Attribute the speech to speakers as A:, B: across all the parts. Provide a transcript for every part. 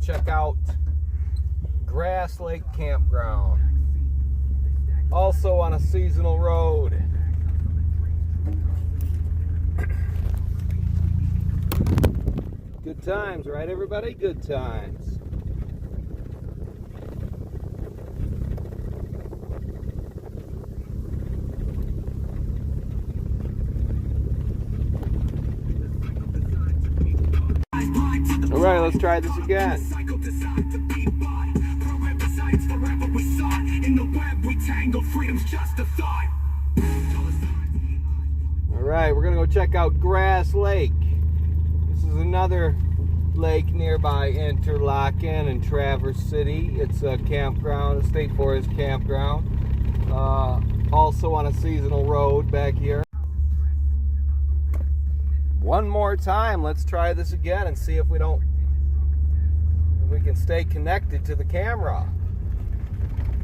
A: check out Grass Lake Campground. Also on a seasonal road. Good times, right everybody? Good times. Alright, let's try this again. Alright, we're gonna go check out Grass Lake. This is another lake nearby Interlochen and Traverse City. It's a campground, a state forest campground. Also on a seasonal road back here. One more time, let's try this again and see if we can stay connected to the camera.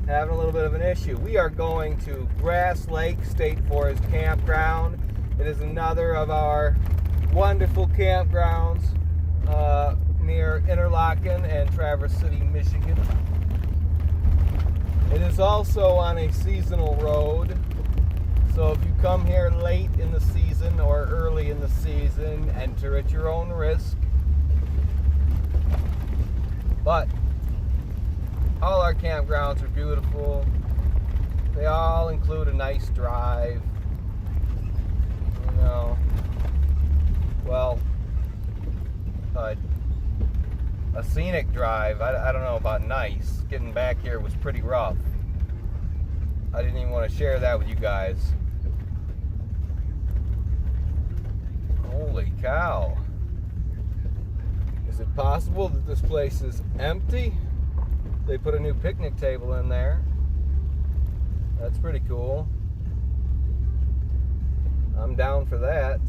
A: Having a little bit of an issue. We are going to Grass Lake State Forest Campground. It is another of our wonderful campgrounds near Interlochen and Traverse City, Michigan. It is also on a seasonal road. So if you come here late in the season or early in the season, enter at your own risk. But all our campgrounds are beautiful. They all include a nice drive. You know, well, a scenic drive. I don't know about nice. Getting back here was pretty rough. I didn't even want to share that with you guys. Holy cow. Is it possible that this place is empty? They put a new picnic table in there. That's pretty cool. I'm down for that.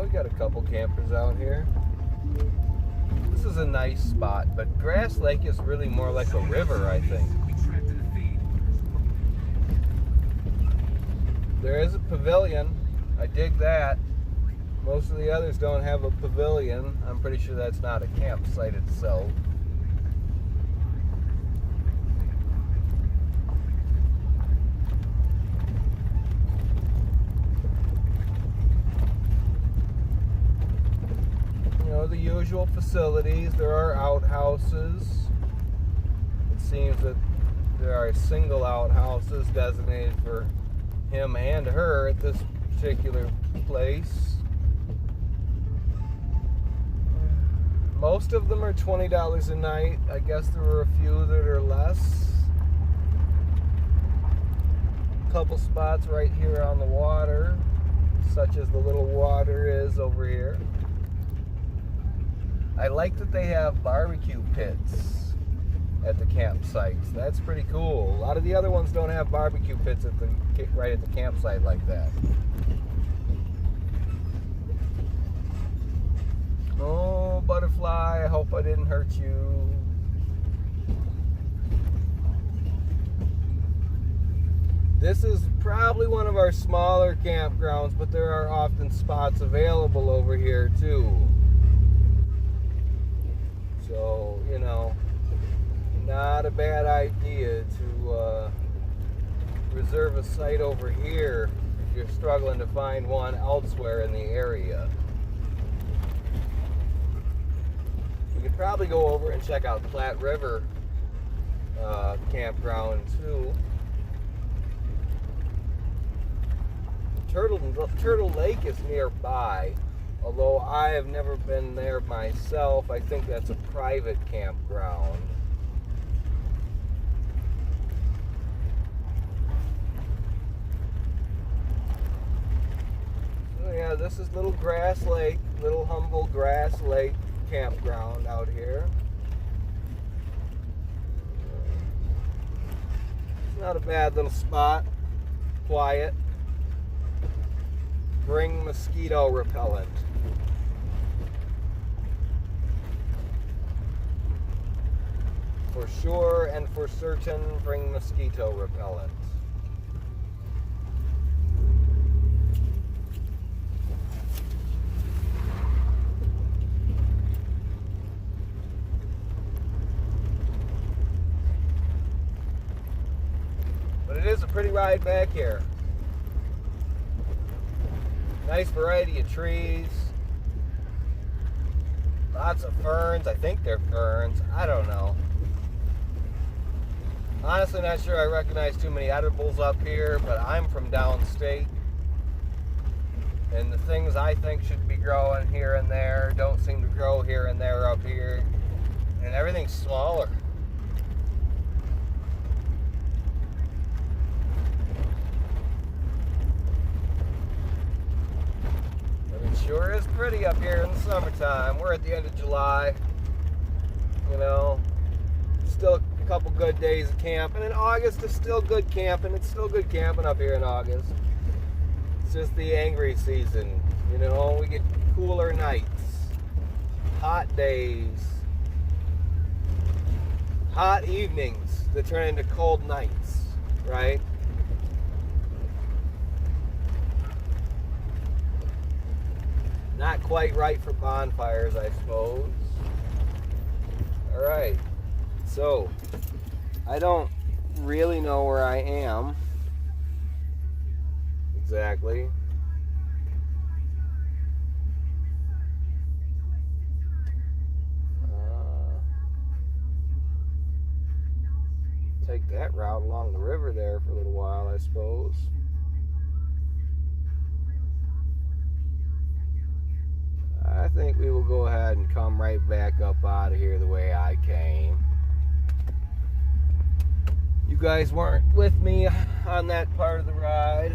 A: We got a couple campers out here. This is a nice spot, but Grass Lake is really more like a river, I think. There is a pavilion. I dig that. Most of the others don't have a pavilion. I'm pretty sure that's not a campsite itself. The usual facilities. There are outhouses. It seems that there are single outhouses designated for him and her at this particular place. Most of them are $20 a night. I guess there were a few that are less. A couple spots right here on the water, such as the little water is over here. I like that they have barbecue pits at the campsites. That's pretty cool. A lot of the other ones don't have barbecue pits right at the campsite like that. Oh, butterfly, I hope I didn't hurt you. This is probably one of our smaller campgrounds, but there are often spots available over here too. So, you know, not a bad idea to reserve a site over here if you're struggling to find one elsewhere in the area. You could probably go over and check out Platte River campground too. Turtle Lake is nearby. Although I have never been there myself, I think that's a private campground. So yeah, this is little Grass Lake, little humble Grass Lake campground out here. It's not a bad little spot, quiet. Bring mosquito repellent. for sure and for certain bring mosquito repellent. But it is a pretty ride back here. Nice variety of trees. Lots of ferns. I think they're ferns. I don't know. Honestly, not sure I recognize too many edibles up here, but I'm from downstate. And the things I think should be growing here and there don't seem to grow here and there up here. And everything's smaller. Sure is pretty up here in the summertime. We're at the end of July. You know, still a couple good days of camping. And August is still good camping. It's still good camping up here in August. It's just the angry season. You know, we get cooler nights, hot days, hot evenings that turn into cold nights, right? Not quite right for bonfires, I suppose. Alright, so I don't really know where I am exactly. Take that route along the river there for a little while, I suppose. I think we will go ahead and come right back up out of here the way I came. You guys weren't with me on that part of the ride.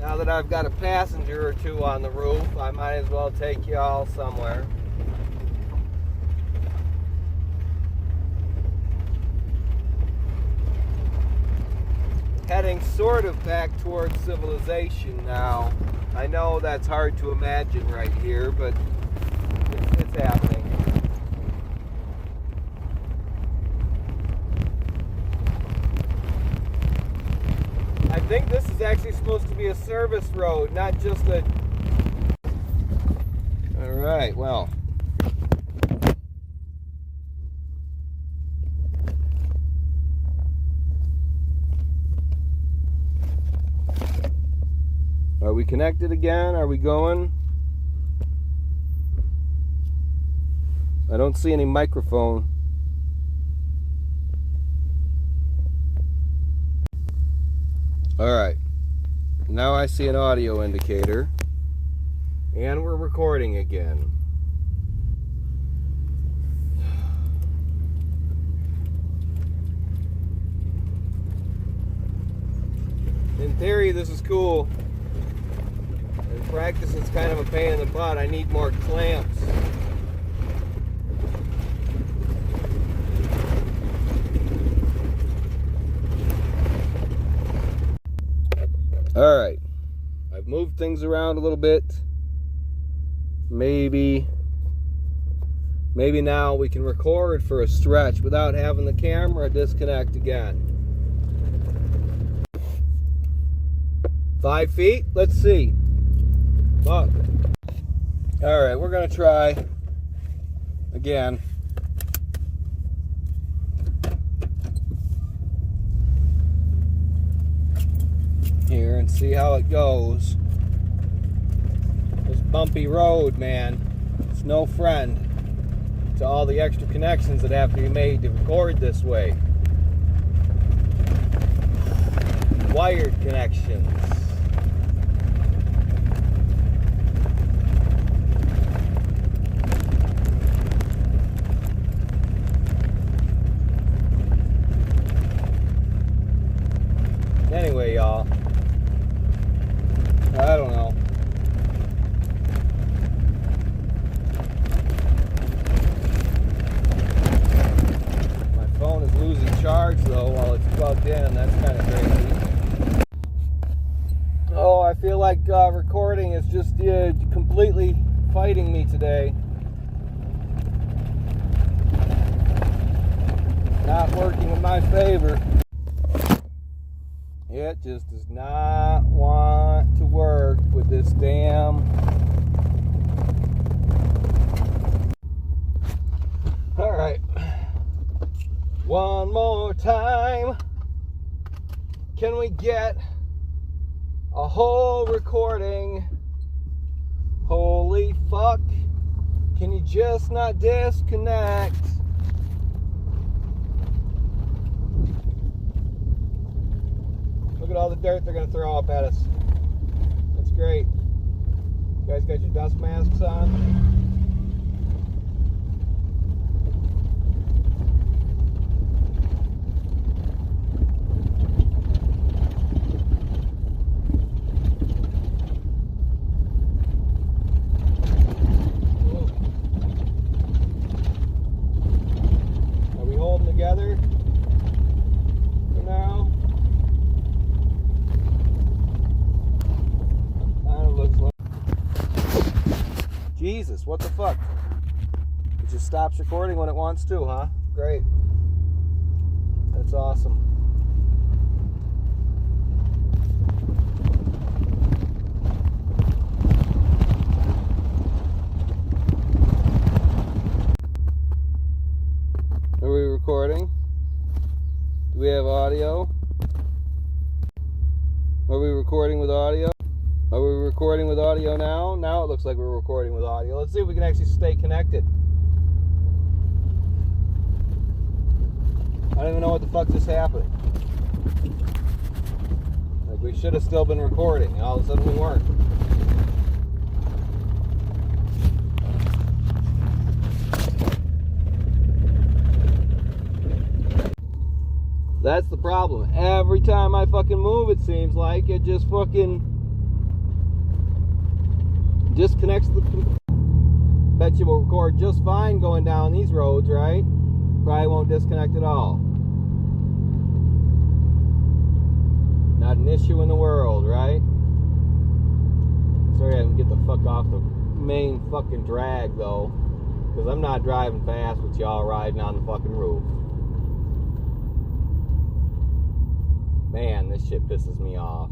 A: Now that I've got a passenger or two on the roof, I might as well take you all somewhere. Heading sort of back towards civilization now. I know that's hard to imagine right here, but it's happening. I think this is actually supposed to be a service road, not just a... Alright, well. Are we connected again? Are we going? I don't see any microphone. Alright. Now I see an audio indicator. And we're recording again. In theory, this is cool. In practice, it's kind of a pain in the butt. I need more clamps. Alright. I've moved things around a little bit. Maybe now we can record for a stretch without having the camera disconnect again. 5 feet? Let's see. Look. Alright, we're going to try again. Here and see how it goes. This bumpy road, man, it's no friend to all the extra connections that have to be made to record this way. Wired connections. Anyway, y'all, I don't know. My phone is losing charge though while it's plugged in. That's kind of crazy. Oh, I feel like recording is just completely fighting me today. not working in my favor. It just does not want to work with this damn. All right. One more time. Can we get a whole recording? Holy fuck. Can you just not disconnect? Look at all the dirt they're going to throw up at us. That's great. You guys got your dust masks on? Are we holding together for now? Looks like Jesus, what the fuck? It just stops recording when it wants to, huh? Great. That's awesome. Are we recording? Do we have audio? Are we recording with audio? Are we recording with audio now? Now it looks like we're recording with audio. Let's see if we can actually stay connected. I don't even know what the fuck just happened. Like, we should have still been recording, and all of a sudden we weren't. That's the problem. Every time I fucking move, it seems like it just fucking disconnects the. Bet you will record just fine going down these roads, right? Probably won't disconnect at all. Not an issue in the world, right? Sorry I didn't get the fuck off the main fucking drag though, because I'm not driving fast with y'all riding on the fucking roof. Man, this shit pisses me off.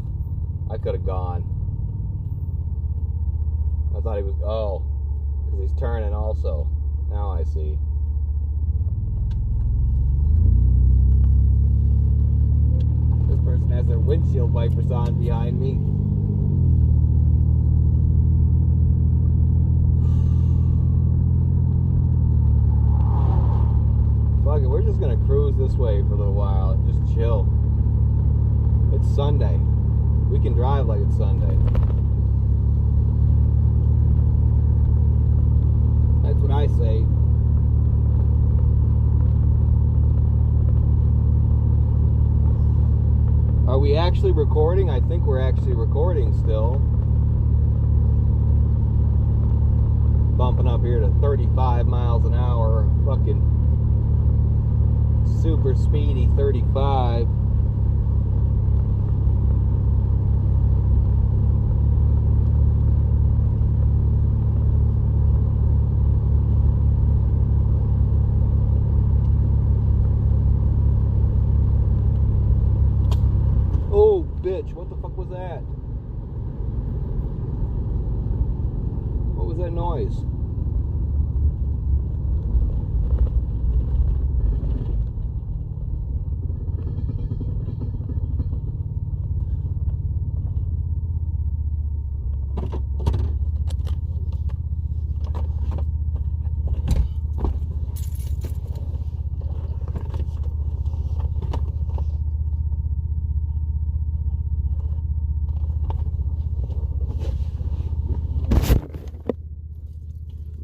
A: I could have gone. I thought he was, oh, because he's turning also. Now I see. This person has their windshield wipers on behind me. Fuck it, we're just gonna cruise this way for a little while and just chill. It's Sunday. We can drive like it's Sunday. That's what I say. Are we actually recording? I think we're actually recording still. Bumping up here to 35 miles an hour. Fucking super speedy 35. Oh, bitch, what the fuck was that? What was that noise?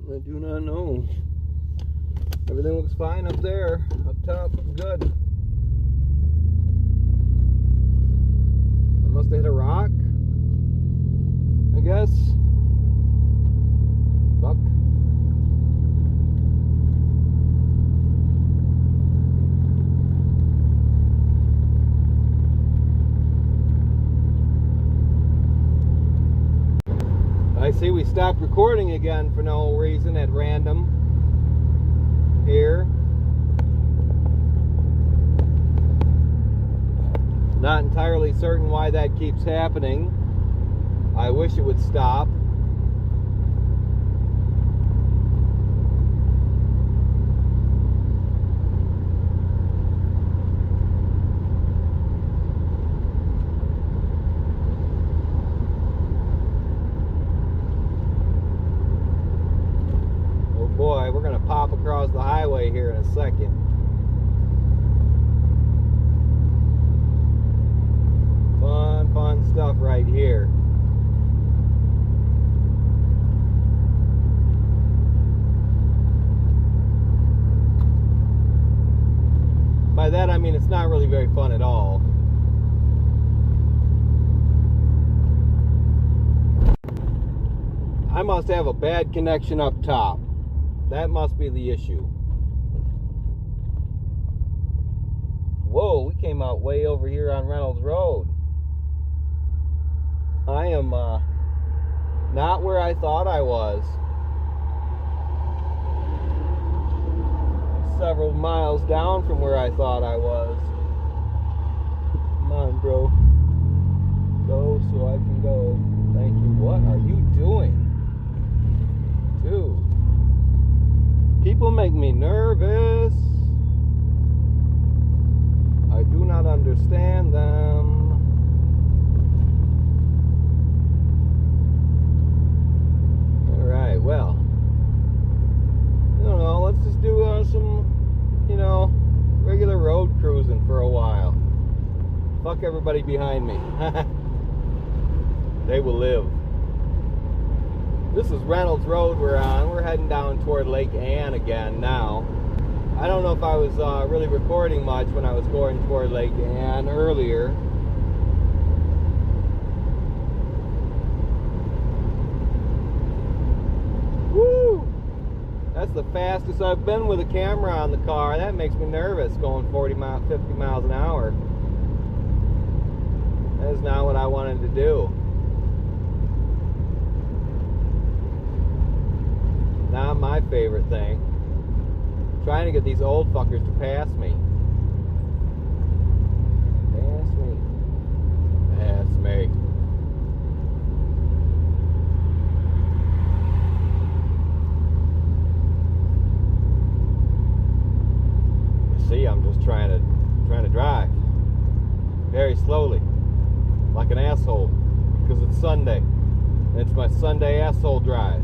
A: I do not know. Everything looks fine up there. Up top, good. I must have hit a rock, I guess. Fuck. I see we stopped recording again for no reason at random here. certain why that keeps happening. I wish it would stop. Oh boy, we're gonna pop across the highway here in a second. Fun stuff right here. By that I mean it's not really very fun at all. I must have a bad connection up top. That must be the issue. Whoa, we came out way over here on Reynolds Road. I am not where I thought I was. Several miles down from where I thought I was. Come on, bro. Go so I can go. Thank you. What are you doing? Dude. People make me nervous. I do not understand them. Alright, well. I don't know, let's just do some, regular road cruising for a while. Fuck everybody behind me. They will live. This is Reynolds Road we're on. We're heading down toward Lake Ann again now. I don't know if I was really recording much when I was going toward Lake Ann earlier. Woo! That's the fastest I've been with a camera on the car. That makes me nervous, going 50 miles an hour. That is not what I wanted to do. Not my favorite thing. Trying to get these old fuckers to pass me. Pass me. Pass me. You see, I'm just trying to drive very slowly, like an asshole, because it's Sunday. And it's my Sunday asshole drive.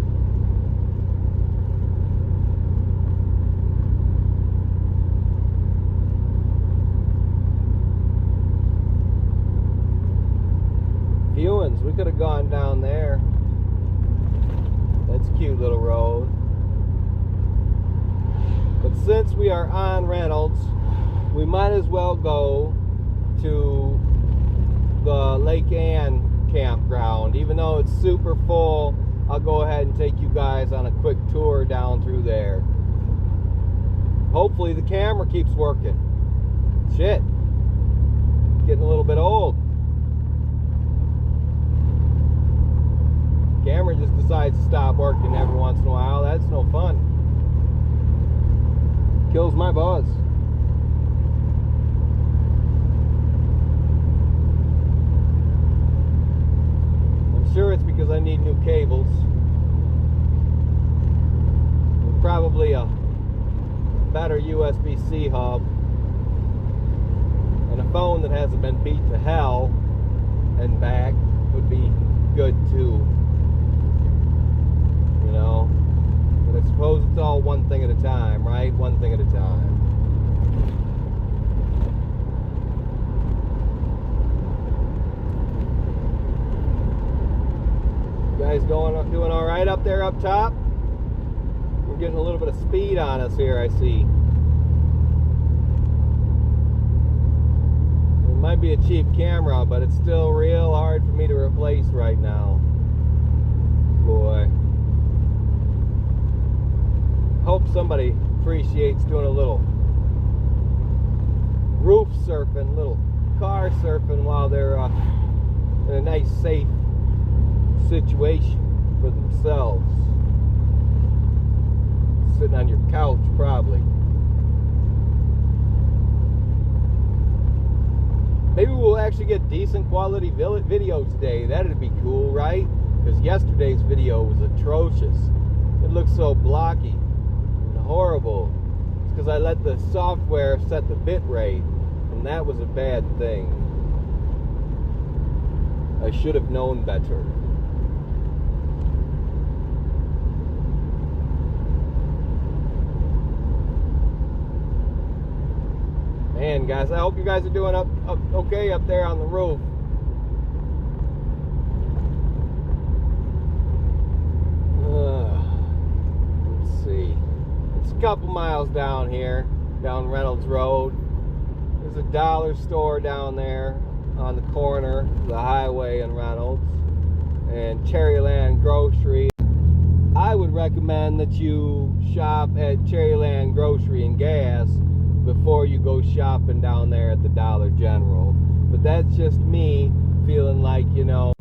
A: Viewings, we could have gone down there. That's a cute little road. But since we are on Reynolds, we might as well go to the Lake Ann campground. Even though it's super full, I'll go ahead and take you guys on a quick tour down through there. Hopefully the camera keeps working. Shit. Getting a little bit old. Camera just decides to stop working every once in a while. That's no fun. Kills my buzz. I'm sure it's because I need new cables. And probably a better USB-C hub. And a phone that hasn't been beat to hell and back would be good too. But I suppose it's all one thing at a time, right? One thing at a time. You guys doing all right up there up top? We're getting a little bit of speed on us here, I see. It might be a cheap camera, but it's still real hard for me to replace right now. Boy. Hope somebody appreciates doing a little roof surfing, little car surfing while they're in a nice, safe situation for themselves. Sitting on your couch, probably. Maybe we'll actually get decent quality video today. That'd be cool, right? Because yesterday's video was atrocious. It looks so blocky and horrible. It's because I let the software set the bit rate, and that was a bad thing. I should have known better. Man, guys, I hope you guys are doing okay up there on the roof. Let's see. It's a couple miles down here, down Reynolds Road. There's a dollar store down there on the corner of the highway and Reynolds, and Cherryland Grocery. I would recommend that you shop at Cherryland Grocery and Gas before you go shopping down there at the Dollar General. But that's just me feeling like, you know,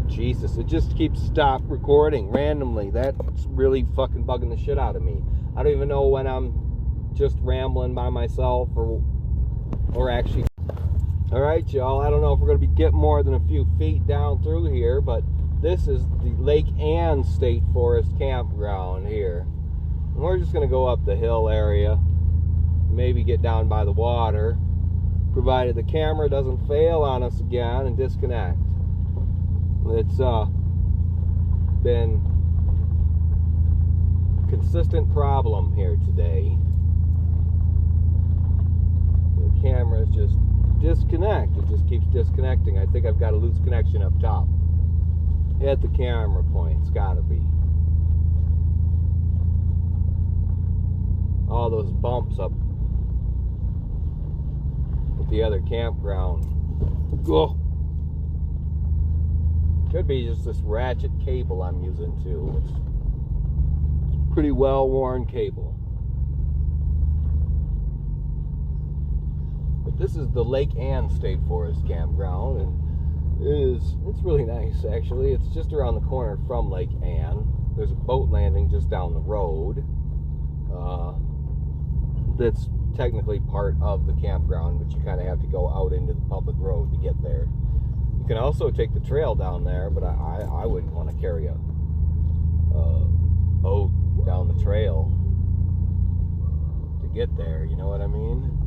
A: Jesus, it just keeps stop recording randomly. That's really fucking bugging the shit out of me. I don't even know when I'm just rambling by myself or actually. All right, y'all, I don't know if we're going to be getting more than a few feet down through here, but this is the Lake Ann State Forest campground here. And we're just going to go up the hill area, maybe get down by the water, provided the camera doesn't fail on us again and disconnect. It's been a consistent problem here today. The camera's just disconnect. It just keeps disconnecting. I think I've got a loose connection up top at the camera point. It's gotta be. All those bumps up at the other campground. Oh. Could be just this ratchet cable I'm using too. It's pretty well worn cable. But this is the Lake Ann State Forest campground, and it's really nice actually. It's just around the corner from Lake Ann. There's a boat landing just down the road. That's technically part of the campground, but you kind of have to go out into the public road to get there. You can also take the trail down there, but I wouldn't want to carry a boat down the trail to get there, you know what I mean?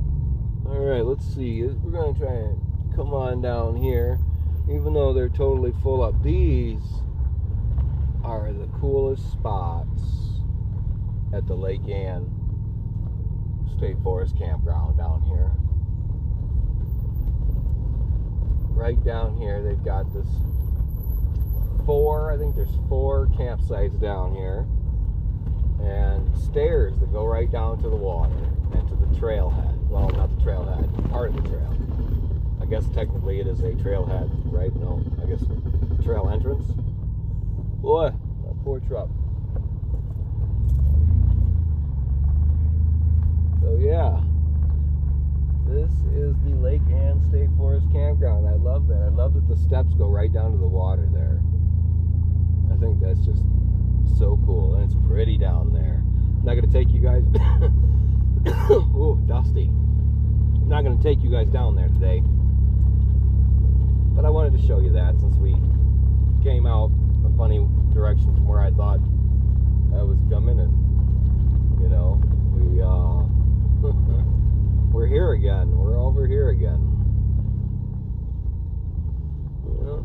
A: Alright, let's see. We're going to try and come on down here, even though they're totally full up. These are the coolest spots at the Lake Ann State Forest campground down here. Right down here, they've got this I think there's 4 campsites down here, and stairs that go right down to the water and to the trailhead. Well, not the trailhead, part of the trail. I guess technically it is a trailhead, right? No, I guess trail entrance. Boy, that poor truck. So yeah, this is the Lake Ann State Forest campground. I love that. I love that the steps go right down to the water there. I think that's just so cool, and it's pretty down there. I'm not going to take you guys. Oh, dusty. I'm not going to take you guys down there today, but I wanted to show you that since we came out a funny direction from where I thought I was coming, and you know, we're here again. We're over here again. Yeah.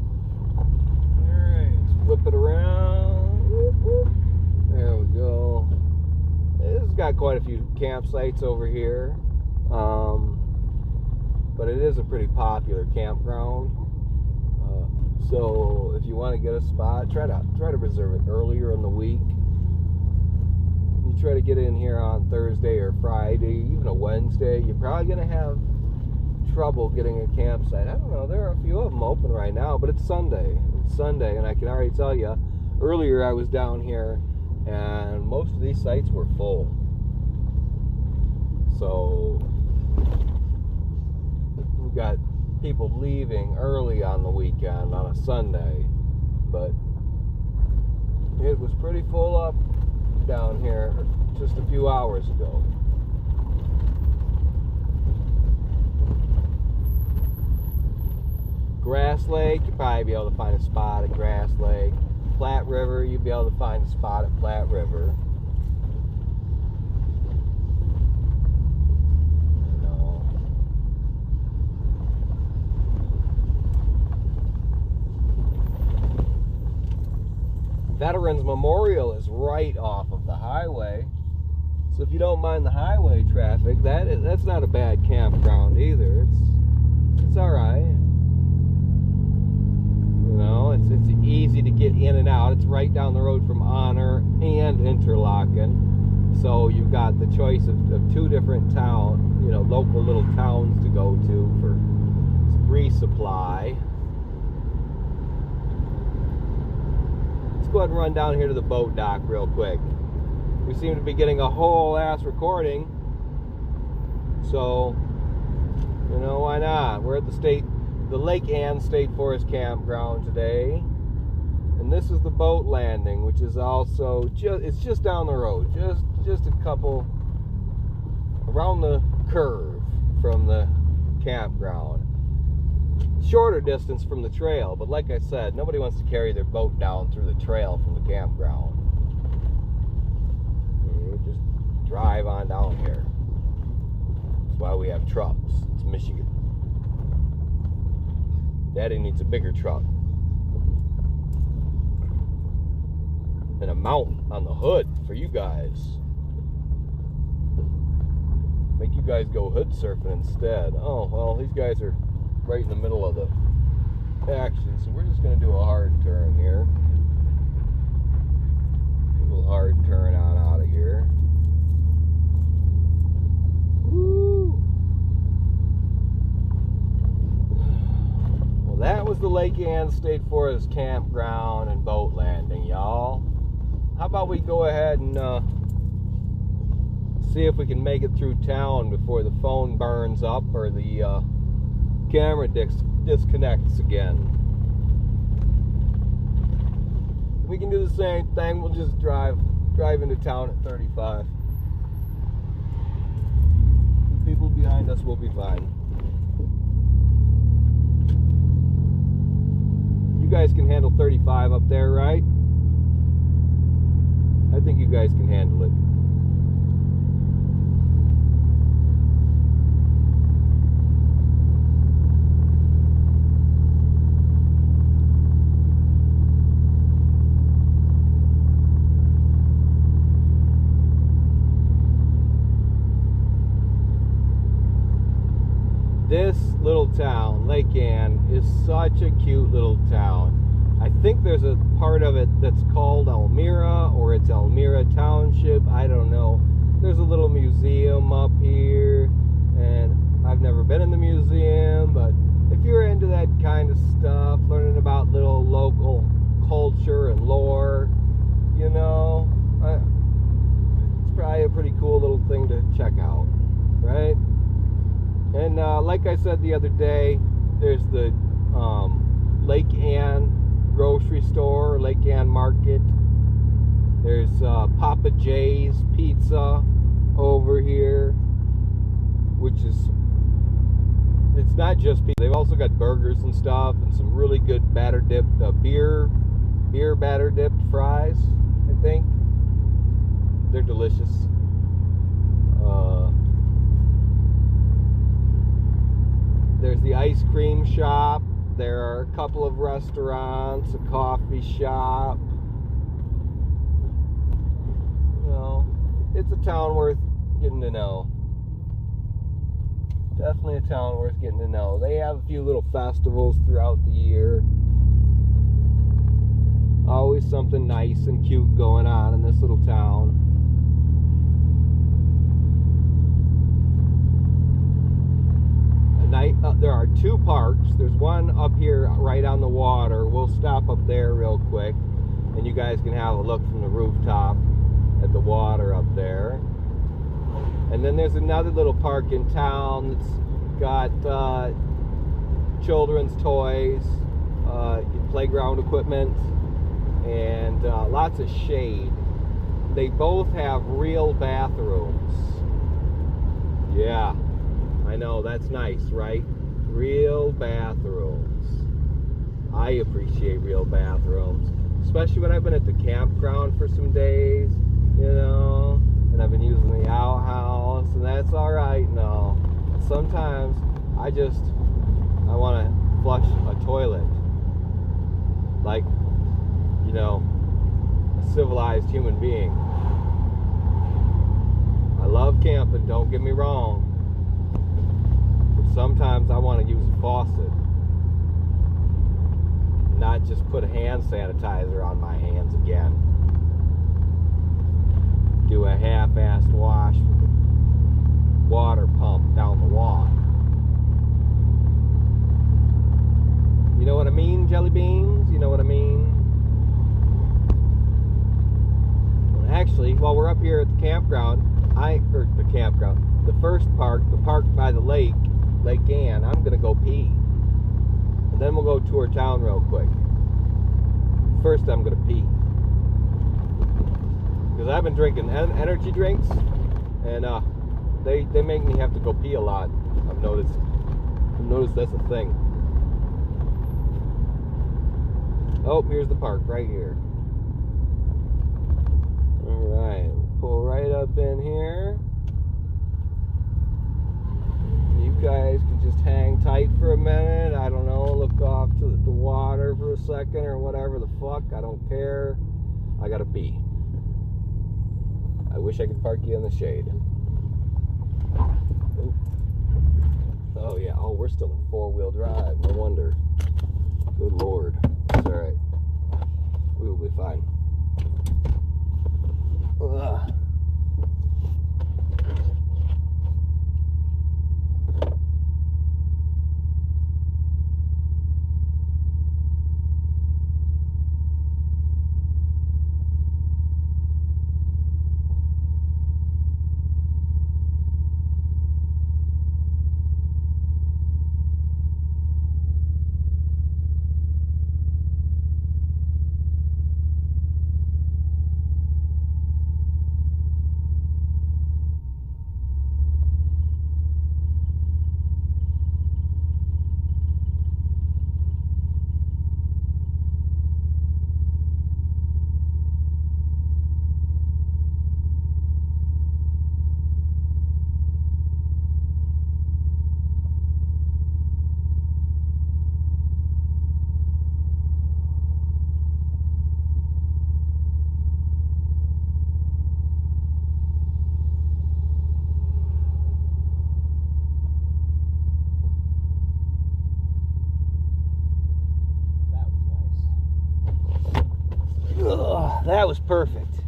A: Alright, let's whip it around. Whoop, whoop. There we go. This has got quite a few campsites over here. But it is a pretty popular campground. So if you want to get a spot, try to reserve it earlier in the week. You try to get in here on Thursday or Friday, even a Wednesday, you're probably going to have trouble getting a campsite. I don't know, there are a few of them open right now, but it's Sunday. It's Sunday, and I can already tell you, earlier I was down here, and most of these sites were full. So, we've got people leaving early on the weekend, on a Sunday, but it was pretty full up down here just a few hours ago. Grass Lake, you'll probably be able to find a spot at Grass Lake. Platte River, you'll be able to find a spot at Platte River. Veterans Memorial is right off of the highway, so if you don't mind the highway traffic, that's not a bad campground either. It's all right. You know, it's easy to get in and out. It's right down the road from Honor and Interlaken, so you've got the choice of two different local little towns to go to for resupply. Go ahead and run down here to the boat dock real quick. We seem to be getting a whole ass recording, so why not? We're at the Lake Ann State Forest Campground today, and this is the boat landing, which is also it's just down the road, just a couple around the curve from the campground. Shorter distance from the trail, but like I said, nobody wants to carry their boat down through the trail from the campground. You just drive on down here. That's why we have trucks. It's Michigan. Daddy needs a bigger truck and a mount on the hood for you guys. Make you guys go hood surfing instead. Oh well, these guys are right in the middle of the action, so we're just going to do a hard turn here. A little hard turn on out of here. Woo! Well, that was the Lake Ann State Forest Campground and boat landing, y'all. How about we go ahead and see if we can make it through town before the phone burns up or the camera disconnects again. We can do the same thing. We'll just drive into town at 35. The people behind us will be fine. You guys can handle 35 up there, right? I think you guys can handle it. This little town, Lake Ann, is such a cute little town. I think there's a part of it that's called Elmira, or it's Elmira Township. I don't know. There's a little museum up here, and I've never been in the museum, but if you're into that kind of stuff, learning about little local culture and lore, it's probably a pretty cool little thing to check out, right? And like I said the other day, there's the Lake Ann grocery store, Lake Ann Market. There's Papa J's Pizza over here, which is, it's not just pizza. They've also got burgers and stuff, and some really good batter dipped beer batter dipped fries. I think they're delicious. There's the ice cream shop. There are a couple of restaurants, a coffee shop. It's a town worth getting to know. Definitely a town worth getting to know. They have a few little festivals throughout the year. Always something nice and cute going on in this little town. There are two parks. There's one up here right on the water. We'll stop up there real quick, and you guys can have a look from the rooftop at the water up there. And then there's another little park in town that's got children's toys, playground equipment, and lots of shade. They both have real bathrooms. Yeah, I know, that's nice, right? Real bathrooms. I appreciate real bathrooms, especially when I've been at the campground for some days, you know, and I've been using the outhouse, and that's all right. No, sometimes I want to flush a toilet like, you know, a civilized human being. I love camping, don't get me wrong, but sometimes I want to use a faucet, not just put hand sanitizer on my hands again. Do a half-assed wash with the water pump down the walk. You know what I mean, jelly beans? You know what I mean? Well, actually, while we're up here at the campground, the first park, the park by the lake, Lake Ann, I'm gonna go pee. And then we'll go tour town real quick. First, I'm gonna pee. Because I've been drinking energy drinks, and they make me have to go pee a lot. I've noticed that's a thing. Oh, here's the park right here. Alright, pull right up in here. You guys can just hang tight for a minute. I don't know, look off to the water for a second or whatever the fuck. I don't care. I gotta pee. I wish I could park you in the shade. Oh yeah, oh, we're still in four-wheel drive. No wonder. Good Lord. It's alright. We will be fine. Ugh. That was perfect.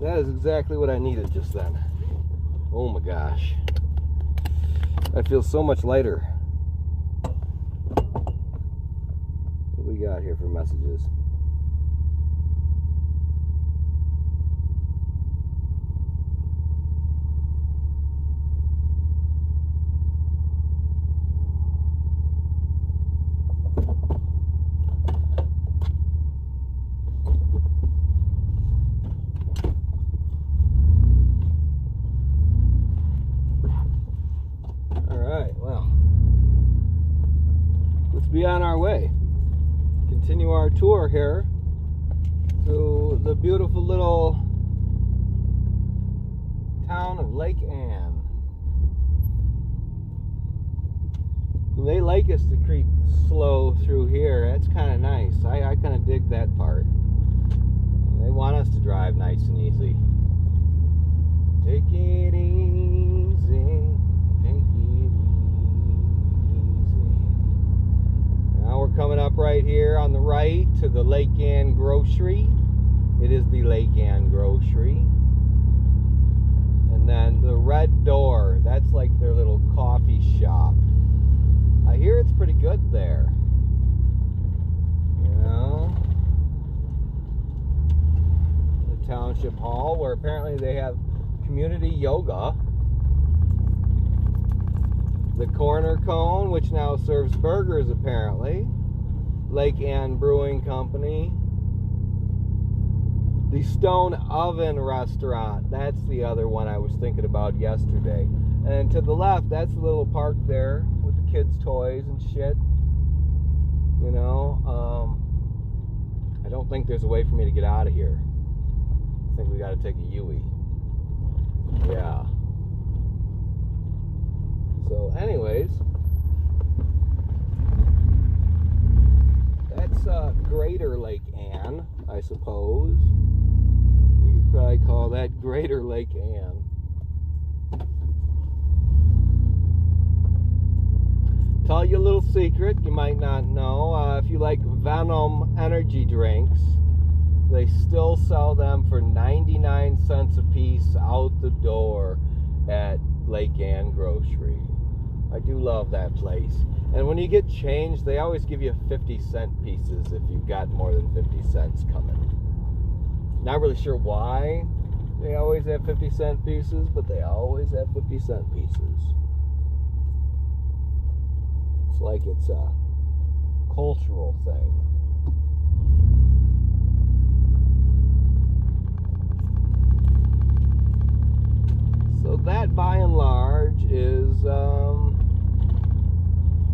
A: That is exactly what I needed just then. Oh my gosh. I feel so much lighter. What do we got here for messages? Be on our way. Continue our tour here through the beautiful little town of Lake Ann. They like us to creep slow through here. That's kind of nice. I kind of dig that part. They want us to drive nice and easy. Take it easy. Take it easy. Now we're coming up right here on the right to the Lake Ann Grocery. It is the Lake Ann Grocery. And then the red door, that's like their little coffee shop. I hear it's pretty good there. You know? The Township Hall, where apparently they have community yoga. The Corner Cone, which now serves burgers apparently. Lake Ann Brewing Company. The Stone Oven Restaurant, that's the other one I was thinking about yesterday. And to the left, that's the little park there with the kids' toys and shit. You know, I don't think there's a way for me to get out of here. I think we got to take a U-E. Yeah. So, anyways, that's Greater Lake Ann, I suppose. We could probably call that Greater Lake Ann. Tell you a little secret you might not know. If you like Venom energy drinks, they still sell them for 99 cents a piece out the door at Lake Ann Grocery. I do love that place. And when you get change, they always give you 50-cent pieces if you've got more than 50 cents coming. Not really sure why they always have 50-cent pieces, but they always have 50-cent pieces. It's like it's a cultural thing. So that, by and large, is the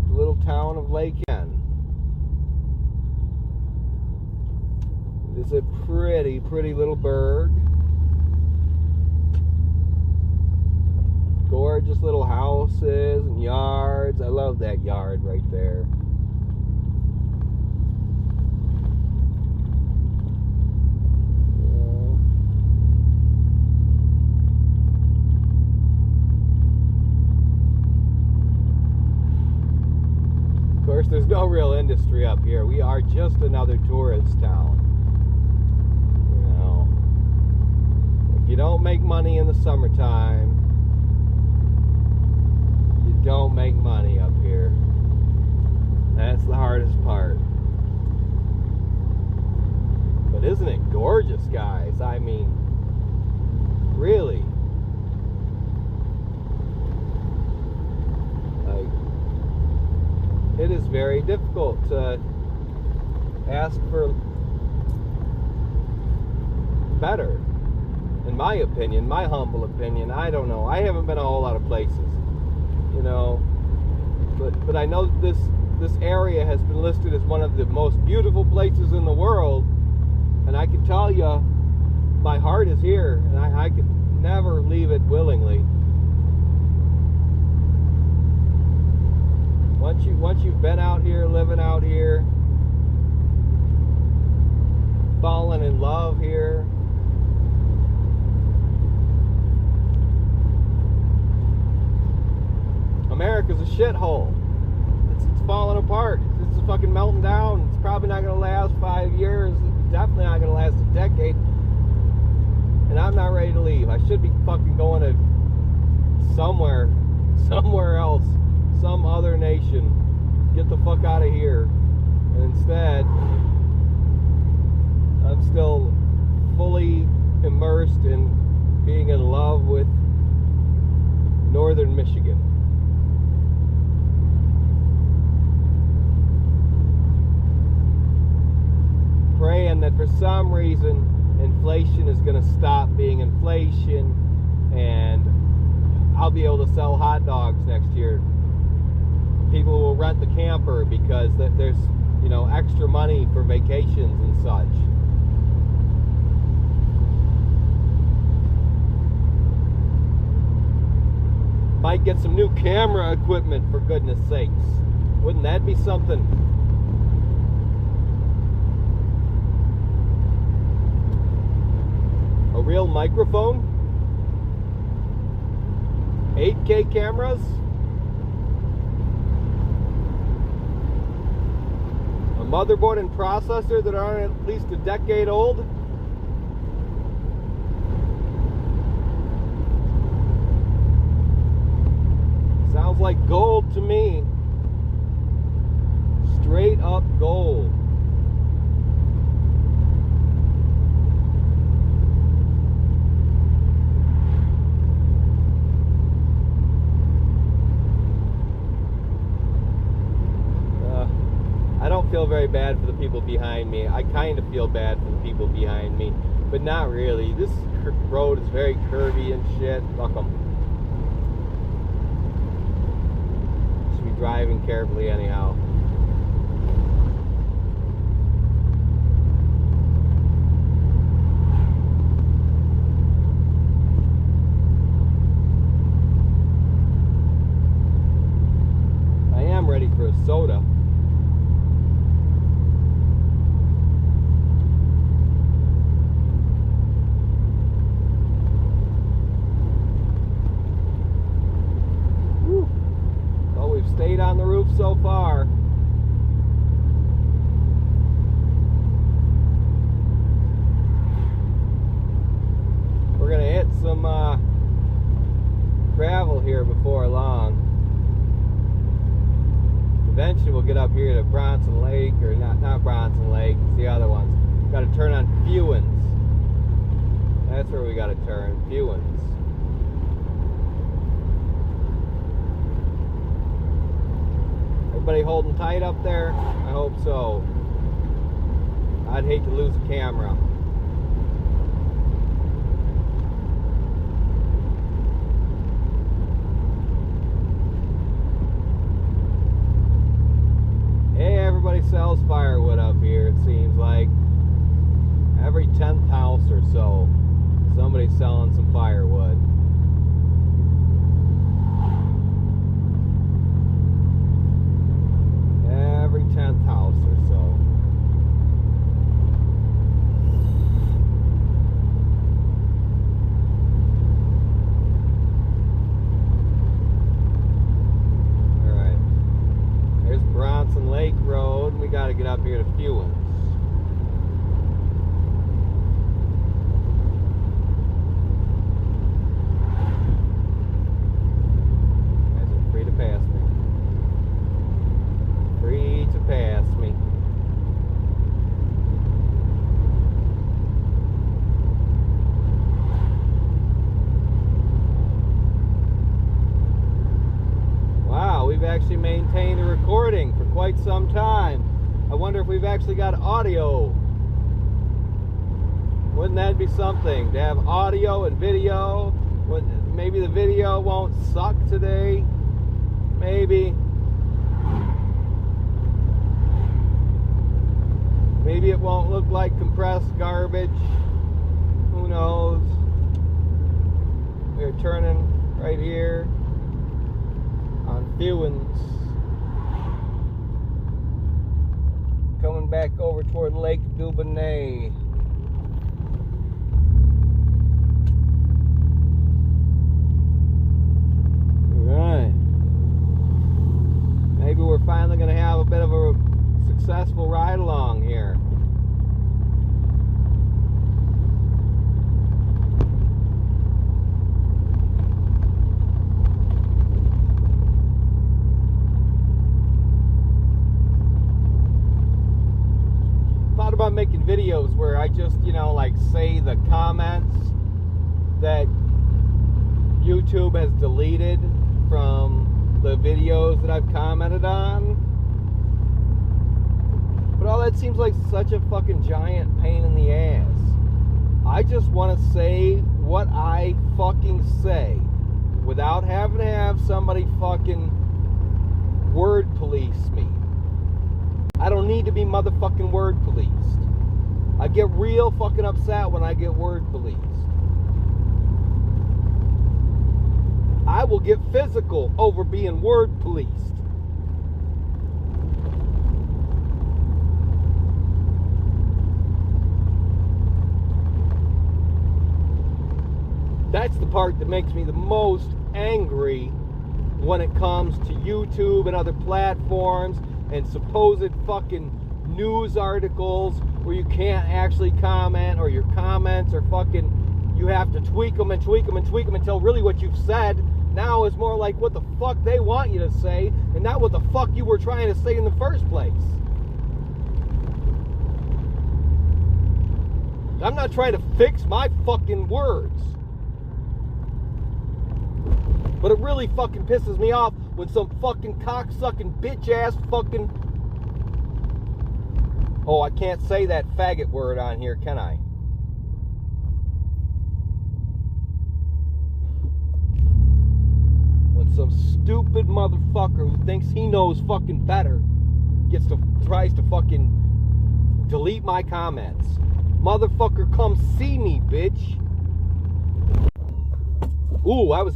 A: little town of Lake Ann. It is a pretty, pretty little burg. Gorgeous little houses and yards. I love that yard right there. Of course, there's no real industry up here. We are just another tourist town. You know, if you don't make money in the summertime, don't make money up here. That's the hardest part. But isn't it gorgeous, guys? I mean, really. Like, it is very difficult to ask for better. In my opinion, my humble opinion. I don't know. I haven't been a whole lot of places. You know, but I know this area has been listed as one of the most beautiful places in the world, and I can tell you, my heart is here, and I could never leave it willingly. Once you've been out here, living out here, fallen in love here, America's a shithole. It's falling apart. It's fucking melting down. It's probably not going to last 5 years. It's definitely not going to last a decade. And I'm not ready to leave. I should be fucking going to somewhere else, some other nation. Get the fuck out of here. And instead, I'm still fully immersed in being in love with northern Michigan. Praying that for some reason inflation is going to stop being inflation and I'll be able to sell hot dogs next year. People will rent the camper because there's, you know, extra money for vacations and such. Might get some new camera equipment, for goodness sakes. Wouldn't that be something? A real microphone? 8K cameras? A motherboard and processor that are at least a decade old? Sounds like gold to me. Straight up gold. I don't feel very bad for the people behind me. I kind of feel bad for the people behind me, but not really. This road is very curvy and shit. Fuck them. Should be driving carefully anyhow. soda. Whew. Well, we've stayed on the roof so far. We're gonna hit some gravel here before long. Eventually we'll get up here to Bronson Lake, or not Bronson Lake, it's the other ones. Got to turn on Fewins. That's where we got to turn, Fewins. Everybody holding tight up there? I hope so. I'd hate to lose a camera. Hey, everybody sells firewood up here, it seems like. Every 10th house or so, somebody's selling some firewood. Every 10th house or so. Bronson Lake Road. We got to get up here to Fewins. You guys are free to pass me. Free to pass me. Wow, we've actually maintained a recording for quite some time. I wonder if we've actually got audio. Wouldn't that be something to have audio and video? Maybe the video won't suck today. Maybe. Maybe it won't look like compressed garbage. Who knows? We're turning right here on Fewins. Coming back over toward Lake Dubonnet. Alright. Maybe we're finally going to have a bit of a successful ride along here. About making videos where I just, like say the comments that YouTube has deleted from the videos that I've commented on. But all that seems like such a fucking giant pain in the ass. I just want to say what I fucking say without having to have somebody fucking word police me. I don't need to be motherfucking word policed. I get real fucking upset when I get word policed. I will get physical over being word policed. That's the part that makes me the most angry when it comes to YouTube and other platforms and supposed fucking news articles where you can't actually comment, or your comments are fucking, you have to tweak them and tweak them and tweak them until really what you've said now is more like what the fuck they want you to say and not what the fuck you were trying to say in the first place. I'm not trying to fix my fucking words. But it really fucking pisses me off when some fucking cocksucking bitch ass fucking... Oh, I can't say that faggot word on here, can I? When some stupid motherfucker who thinks he knows fucking better tries to fucking delete my comments. Motherfucker, come see me, bitch. Ooh, I was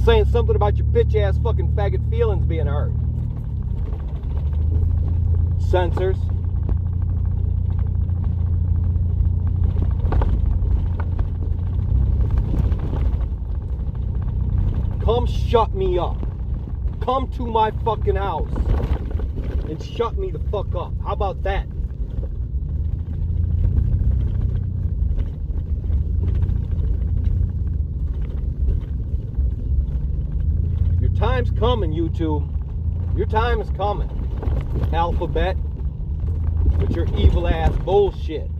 A: saying something about your bitch ass fucking faggot feelings being hurt. sensors. Come shut me up. Come to my fucking house and shut me the fuck up. How about that? Your time's coming, YouTube. Your time is coming. Alphabet with your evil ass bullshit.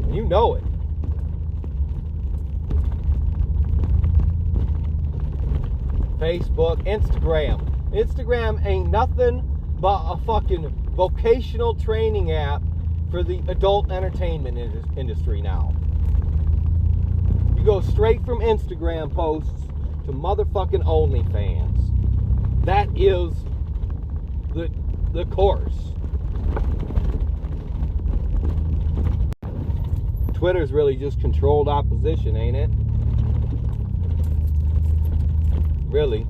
A: And you know it. Facebook, Instagram. Instagram ain't nothing but a fucking vocational training app for the adult entertainment industry now. You go straight from Instagram posts to motherfucking OnlyFans. That is the course. Twitter's really just controlled opposition, ain't it? Really.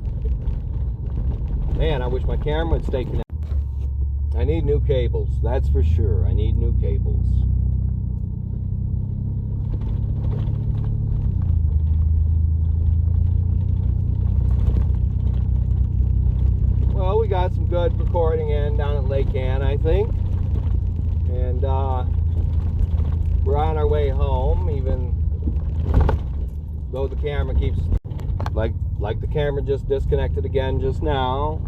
A: Man, I wish my camera would stay connected. I need new cables, that's for sure. I need new cables. Well, we got some good recording in down at Lake Ann, I think. And we're on our way home, even though the camera keeps... Like the camera just disconnected again just now.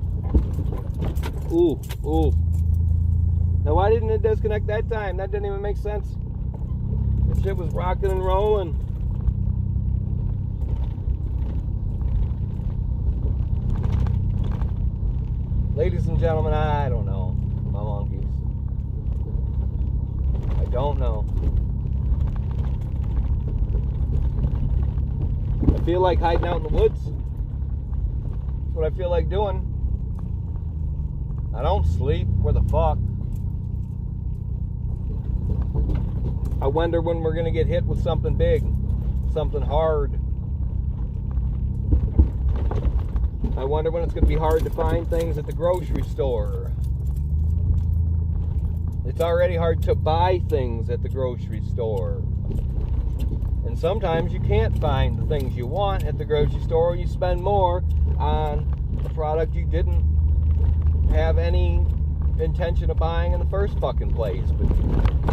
A: Ooh. Now why didn't it disconnect that time? That didn't even make sense. The shit was rocking and rolling. Ladies and gentlemen, I don't know. My monkeys. I don't know. I feel like hiding out in the woods. That's what I feel like doing. I don't sleep. Where the fuck? I wonder when we're gonna get hit with something big, something hard. I wonder when it's gonna be hard to find things at the grocery store. It's already hard to buy things at the grocery store. And sometimes you can't find the things you want at the grocery store. You spend more on a product you didn't have any intention of buying in the first fucking place. But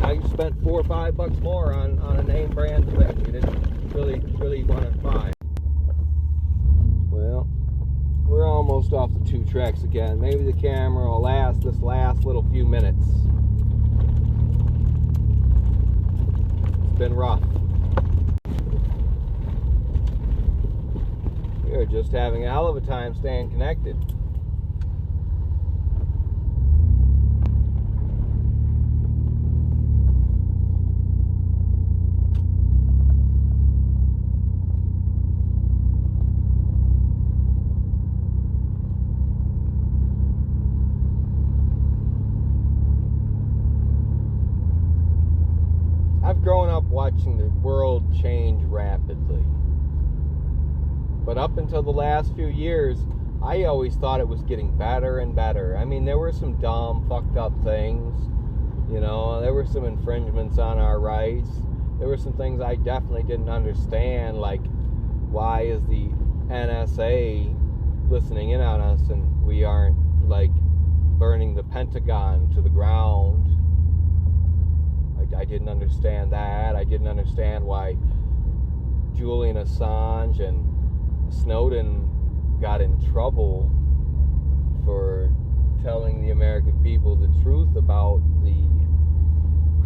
A: now you spent $4 or $5 more on a name brand thing you didn't really want to buy. Well, we're almost off the 2 tracks again. Maybe the camera will last this last little few minutes. It's been rough. We're just having a hell of a time staying connected. I've grown up watching the world change rapidly. But up until the last few years, I always thought it was getting better and better. I mean, there were some dumb, fucked up things. You know, there were some infringements on our rights. There were some things I definitely didn't understand, like why is the NSA listening in on us and we aren't, like, burning the Pentagon to the ground. I didn't understand that. I didn't understand why Julian Assange and Snowden got in trouble for telling the American people the truth about the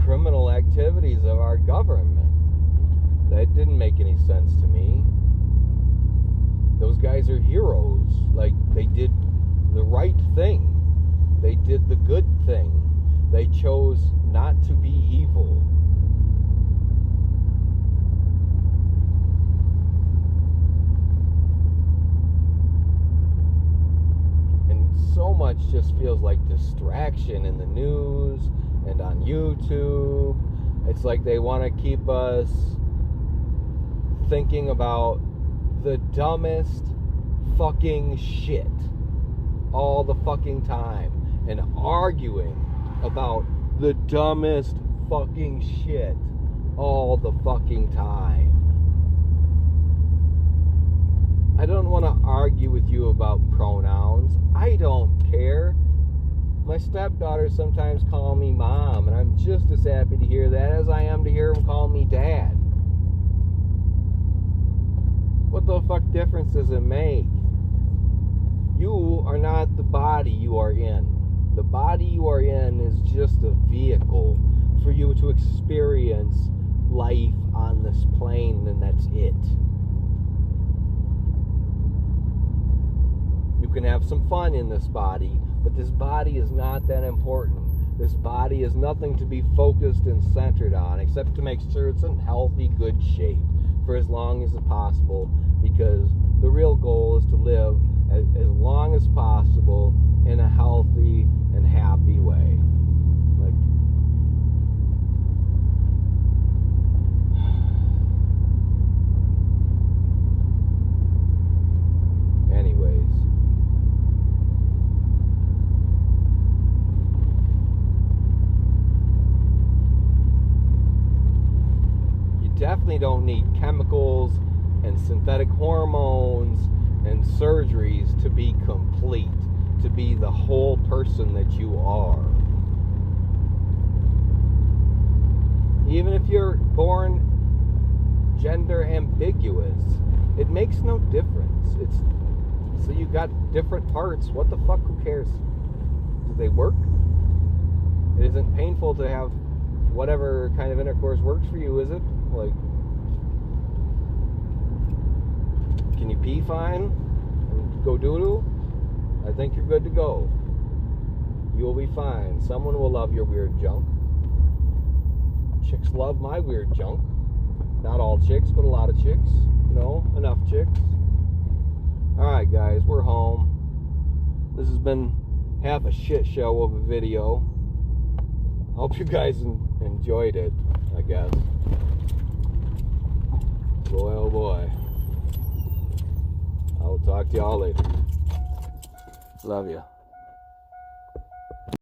A: criminal activities of our government. That didn't make any sense to me. Those guys are heroes. Like, they did the right thing. They did the good thing. They chose not to be evil. So much just feels like distraction in the news and on YouTube. It's like they want to keep us thinking about the dumbest fucking shit. all the fucking time and arguing about the dumbest fucking shit all the fucking time. I don't want to argue with you about pronouns. I don't care. My stepdaughters sometimes call me mom, and I'm just as happy to hear that as I am to hear them call me dad. What the fuck difference does it make? You are not the body you are in. The body you are in is just a vehicle for you to experience life on this plane, and that's it. You can have some fun in this body, but this body is not that important. This body is nothing to be focused and centered on, except to make sure it's in healthy, good shape for as long as possible, because the real goal is to live as long as possible in a healthy and happy way. Like, anyways, you definitely don't need chemicals and synthetic hormones and surgeries to be complete, to be the whole person that you are. Even if you're born gender ambiguous, it makes no difference. It's so you got different parts. What the fuck? Who cares? Do they work? It isn't painful to have whatever kind of intercourse works for you, is it? Like, can you pee fine and go doo-doo? I think you're good to go. You will be fine. Someone will love your weird junk. Chicks love my weird junk. Not all chicks, but a lot of chicks. You know, enough chicks. Alright guys, we're home. This has been half a shit show of a video. Hope you guys enjoyed it, I guess. Boy, oh boy. I'll talk to y'all later. Love you.